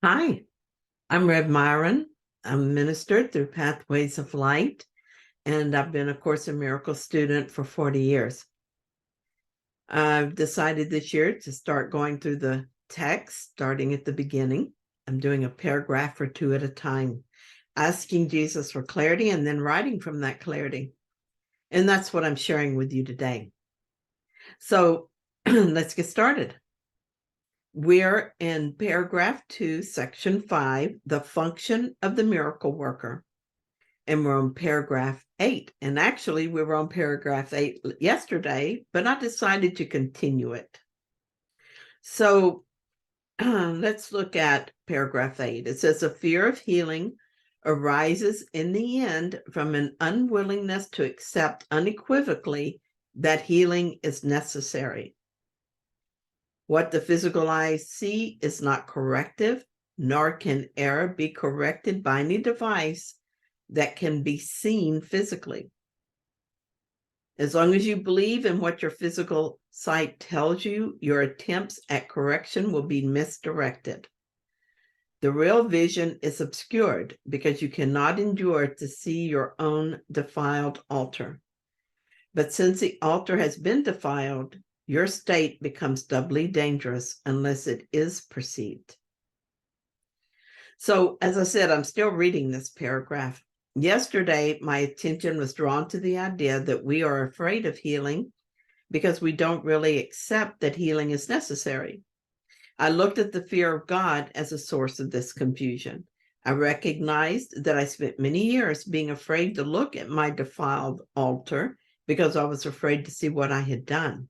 Hi, I'm Rev Myron. I'm a minister through Pathways of Light, and I've been a Course in Miracles student for 40 years. I've decided this year to start going through the text, starting at the beginning. I'm doing a paragraph or two at a time, asking Jesus for clarity and then writing from that clarity. And that's what I'm sharing with you today. So let's get started. We're in paragraph 2, section 5, the function of the miracle worker. And we're on paragraph 8. And actually, we were on paragraph 8 yesterday, but I decided to continue it. So let's look at paragraph 8. It says, a fear of healing arises in the end from an unwillingness to accept unequivocally that healing is necessary. What the physical eyes see is not corrective, nor can error be corrected by any device that can be seen physically. As long as you believe in what your physical sight tells you, your attempts at correction will be misdirected. The real vision is obscured because you cannot endure to see your own defiled altar. But since the altar has been defiled, your state becomes doubly dangerous unless it is perceived. So, as I said, I'm still reading this paragraph. Yesterday, my attention was drawn to the idea that we are afraid of healing because we don't really accept that healing is necessary. I looked at the fear of God as a source of this confusion. I recognized that I spent many years being afraid to look at my defiled altar because I was afraid to see what I had done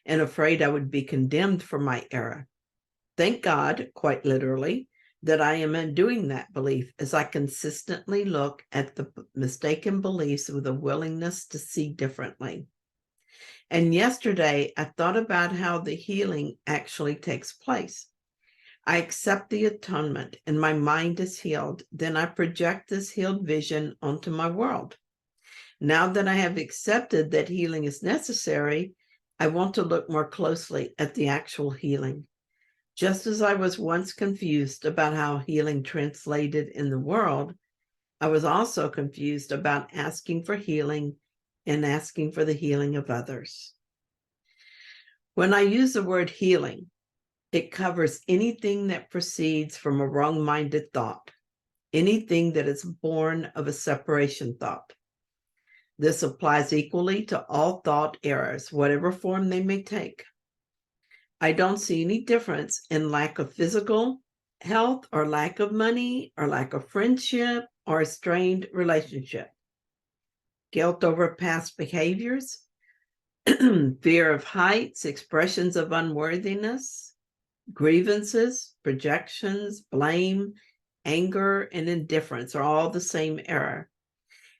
and afraid I would be condemned for my error. Thank God, quite literally, that I am undoing that belief as I consistently look at the mistaken beliefs with a willingness to see differently. And yesterday, I thought about how the healing actually takes place. I accept the atonement and my mind is healed. Then I project this healed vision onto my world. Now that I have accepted that healing is necessary, I want to look more closely at the actual healing. Just as I was once confused about how healing translated in the world, I was also confused about asking for healing and asking for the healing of others. When I use the word healing, it covers anything that proceeds from a wrong-minded thought, anything that is born of a separation thought. This applies equally to all thought errors, whatever form they may take. I don't see any difference in lack of physical health or lack of money or lack of friendship or a strained relationship. Guilt over past behaviors, fear of heights, expressions of unworthiness, grievances, projections, blame, anger, and indifference are all the same error.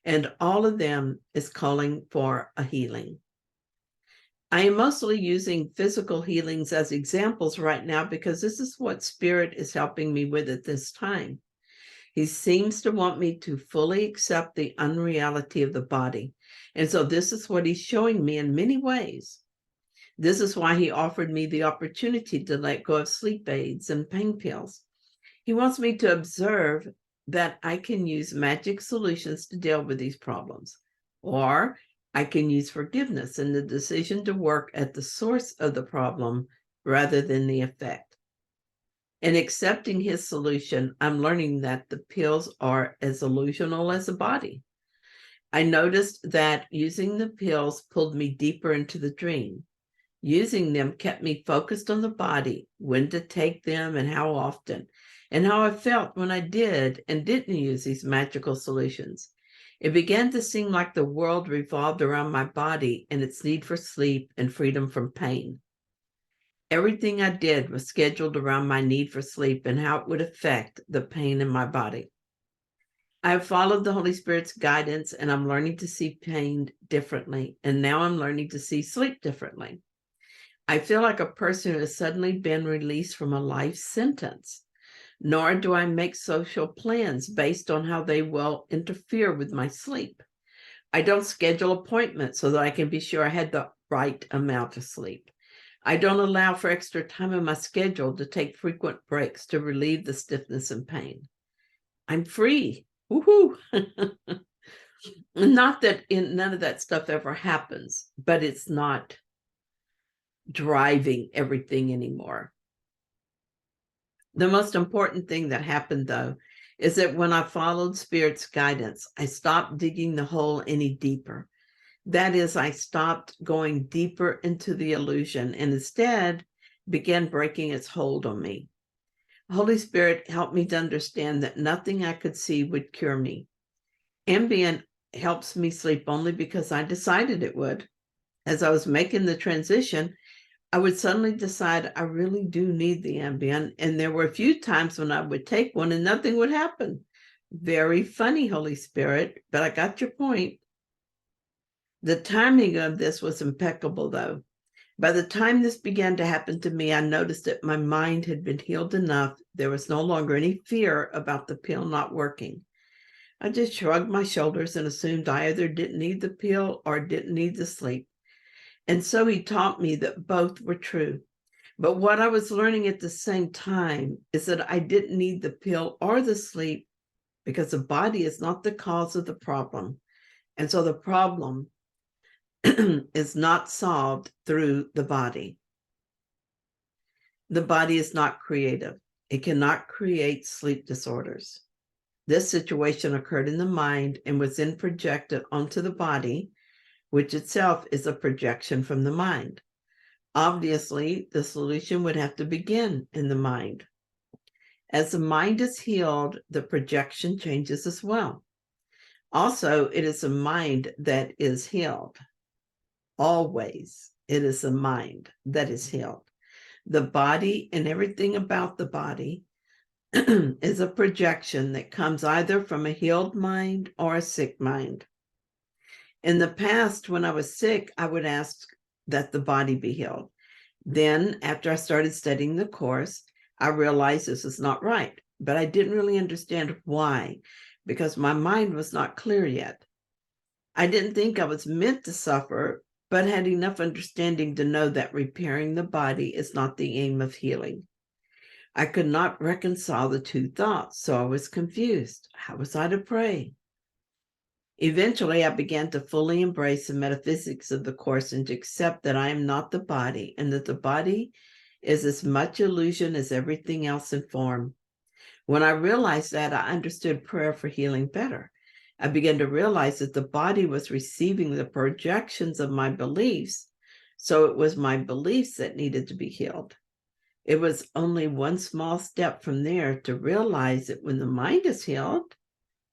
And all of them is calling for a healing. I am mostly using physical healings as examples right now because this is what Spirit is helping me with at this time. He seems to want me to fully accept the unreality of the body. And so this is what he's showing me in many ways. This is why he offered me the opportunity to let go of sleep aids and pain pills. He wants me to observe that I can use magic solutions to deal with these problems, or I can use forgiveness and the decision to work at the source of the problem rather than the effect. In accepting his solution, I'm learning that the pills are as illusional as the body. I noticed that using the pills pulled me deeper into the dream. Using them kept me focused on the body, when to take them and how often, and how I felt when I did and didn't use these magical solutions. It began to seem like the world revolved around my body and its need for sleep and freedom from pain. Everything I did was scheduled around my need for sleep and how it would affect the pain in my body. I have followed the Holy Spirit's guidance and I'm learning to see pain differently. And now I'm learning to see sleep differently. I feel like a person who has suddenly been released from a life sentence. Nor do I make social plans based on how they will interfere with my sleep. I don't schedule appointments so that I can be sure I had the right amount of sleep. I don't allow for extra time in my schedule to take frequent breaks to relieve the stiffness and pain. I'm free. Woohoo! Not that none of that stuff ever happens, but it's not driving everything anymore. The most important thing that happened, though, is that when I followed Spirit's guidance, I stopped digging the hole any deeper. That is, I stopped going deeper into the illusion and instead began breaking its hold on me. Holy Spirit helped me to understand that nothing I could see would cure me. Ambient helps me sleep only because I decided it would. As I was making the transition, I would suddenly decide I really do need the Ambien, and there were a few times when I would take one and nothing would happen. Very funny, Holy Spirit, but I got your point. The timing of this was impeccable, though. By the time this began to happen to me, I noticed that my mind had been healed enough. There was no longer any fear about the pill not working. I just shrugged my shoulders and assumed I either didn't need the pill or didn't need the sleep. And so he taught me that both were true. But what I was learning at the same time is that I didn't need the pill or the sleep because the body is not the cause of the problem. And so the problem is not solved through the body. The body is not creative. It cannot create sleep disorders. This situation occurred in the mind and was then projected onto the body, which itself is a projection from the mind. Obviously, the solution would have to begin in the mind. As the mind is healed, the projection changes as well. Also, it is the mind that is healed. Always, it is the mind that is healed. The body and everything about the body is a projection that comes either from a healed mind or a sick mind. In the past, when I was sick, I would ask that the body be healed. Then, after I started studying the course, I realized this was not right, but I didn't really understand why, because my mind was not clear yet. I didn't think I was meant to suffer, but had enough understanding to know that repairing the body is not the aim of healing. I could not reconcile the two thoughts, so I was confused. How was I to pray? Eventually, I began to fully embrace the metaphysics of the Course and to accept that I am not the body and that the body is as much illusion as everything else in form. When I realized that, I understood prayer for healing better. I began to realize that the body was receiving the projections of my beliefs, so it was my beliefs that needed to be healed. It was only one small step from there to realize that when the mind is healed,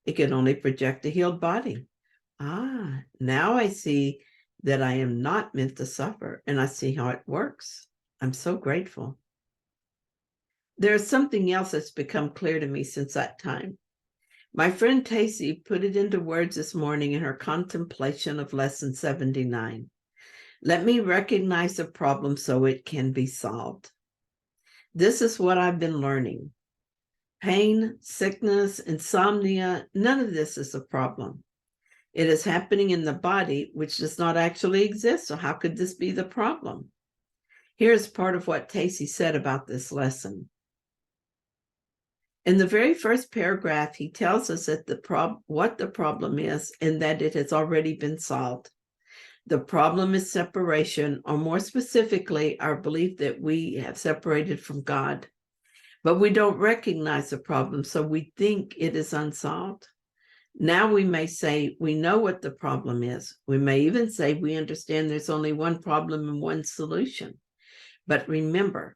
it can only project a healed body. Now I see that I am not meant to suffer, and I see how it works. I'm so grateful. There's something else that's become clear to me since that time. My friend Tacy put it into words this morning in her contemplation of Lesson 79. Let me recognize the problem so it can be solved. This is what I've been learning. Pain, sickness, insomnia, none of this is a problem. It is happening in the body, which does not actually exist. So how could this be the problem? Here's part of what Tacy said about this lesson. In the very first paragraph, he tells us that what the problem is and that it has already been solved. The problem is separation, or more specifically, our belief that we have separated from God. But we don't recognize the problem, so we think it is unsolved. Now we may say we know what the problem is. We may even say we understand there's only one problem and one solution. But remember,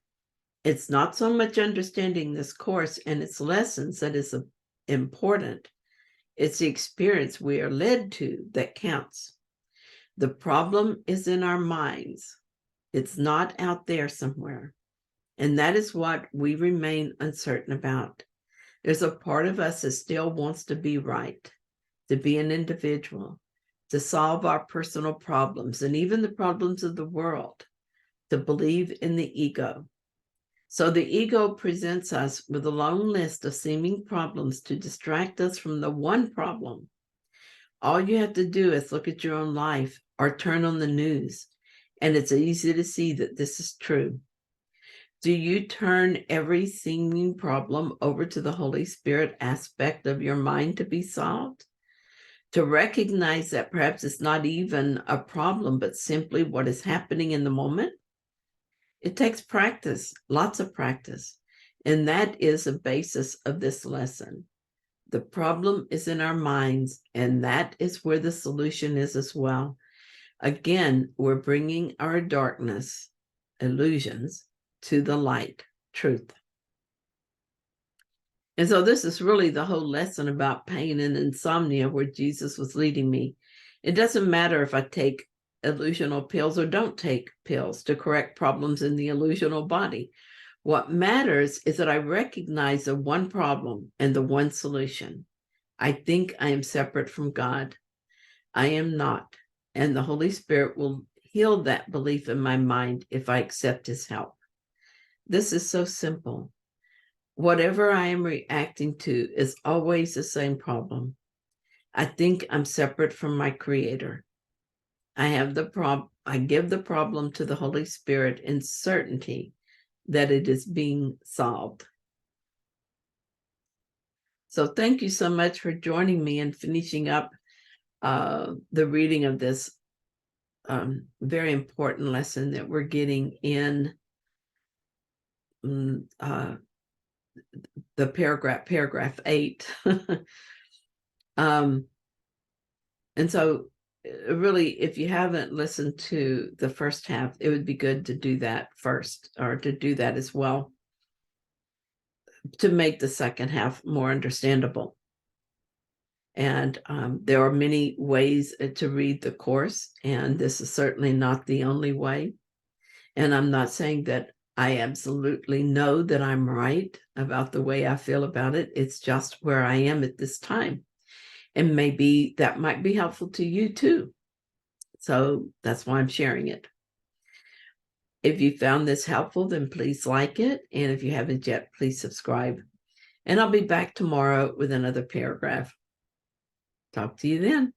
it's not so much understanding this course and its lessons that is important. It's the experience we are led to that counts. The problem is in our minds. It's not out there somewhere. And that is what we remain uncertain about. There's a part of us that still wants to be right, to be an individual, to solve our personal problems and even the problems of the world, to believe in the ego. So the ego presents us with a long list of seeming problems to distract us from the one problem. All you have to do is look at your own life or turn on the news, And it's easy to see that this is true. Do you turn every seeming problem over to the Holy Spirit aspect of your mind to be solved? To recognize that perhaps it's not even a problem, but simply what is happening in the moment? It takes practice, lots of practice. And that is the basis of this lesson. The problem is in our minds, and that is where the solution is as well. Again, we're bringing our darkness, illusions, to the light, truth. And so this is really the whole lesson about pain and insomnia where Jesus was leading me. It doesn't matter if I take illusional pills or don't take pills to correct problems in the illusional body. What matters is that I recognize the one problem and the one solution. I think I am separate from God. I am not. And the Holy Spirit will heal that belief in my mind if I accept his help. This is so simple. Whatever I am reacting to is always the same problem. I think I'm separate from my Creator. I give the problem to the Holy Spirit in certainty that it is being solved. So thank you so much for joining me and finishing up the reading of this very important lesson that we're getting in the paragraph 8. And so really, if you haven't listened to the first half, it would be good to do that first, or to do that as well, to make the second half more understandable. And there are many ways to read the course, and this is certainly not the only way. And I'm not saying that I absolutely know that I'm right about the way I feel about it. It's just where I am at this time. And maybe that might be helpful to you too. So that's why I'm sharing it. If you found this helpful, then please like it. And if you haven't yet, please subscribe. And I'll be back tomorrow with another paragraph. Talk to you then.